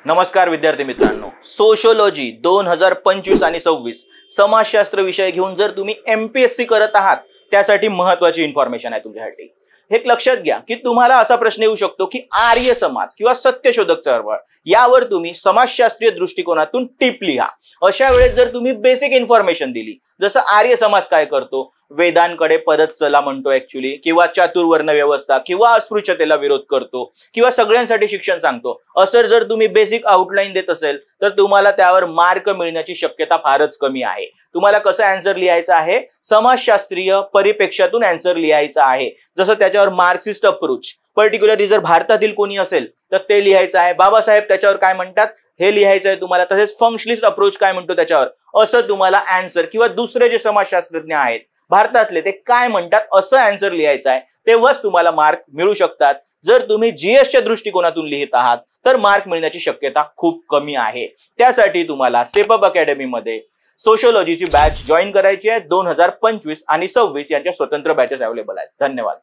नमस्कार विद्यार्थी मित्रांनो, सोशियोलॉजी 2025 आणि 26 समाजशास्त्र विषय घेऊन जर तुम्ही एमपीएससी करत आहात त्यासाठी महत्त्वाची इन्फॉर्मेशन आहे तुमच्यासाठी। हे लक्षात घ्या की तुम्हाला असा प्रश्न येऊ शकतो की आर्य समाज किंवा सत्यशोधक चळवळ यावर तुम्ही समाजशास्त्रीय दृष्टिकोनातून टिप लिहा। अशा वेळेस जर तुम्ही बेसिक इन्फॉर्मेशन दिली, जसं आर्य समाज काय करतो, वेदांकडे परत चला म्हणतो ऍक्च्युअली, किंवा चातुर्वर्ण व्यवस्था किंवा अस्पृश्यतेला विरोध करतो किंवा सगळ्यांसाठी शिक्षण सांगतो, असं जर तुम्ही बेसिक आउटलाईन देत असेल तर तुम्हाला त्यावर मार्क मिळण्याची शक्यता फारच कमी आहे। तुम्हाला कसं आन्सर लिहायचं आहे, समाजशास्त्रीय परिप्रेक्ष्यातून आन्सर लिहायचा आहे। जसं त्याच्यावर मार्क्सिस्ट अप्रोच, पर्टिक्युलरली जर भारतातील कोणी असेल तर ते लिहायचं आहे, बाबासाहेब त्याच्यावर काय म्हणतात हे लिहायचं आहे तुम्हाला, तसेच फंक्शनलिस्ट अप्रोच काय म्हणतो त्याच्यावर, असं तुम्हाला आन्सर, किंवा दुसरे जे समाजशास्त्रज्ञ आहेत भारतातले ते काय म्हणतात असं आन्सर लिहायचं आहे, तेव्हाच तुम्हाला मार्क मिळू शकतात। जर तुम्ही जीएसच्या दृष्टिकोनातून लिहित आहात तर मार्क मिळण्याची शक्यता खूप कमी आहे। त्यासाठी तुम्हाला स्टेप अप अकॅडमी मध्ये सोशियोलॉजीची बॅच जॉईन करायची आहे। 2025 आणि 26 यांच्या स्वतंत्र बॅचेस अवेलेबल आहेत। धन्यवाद।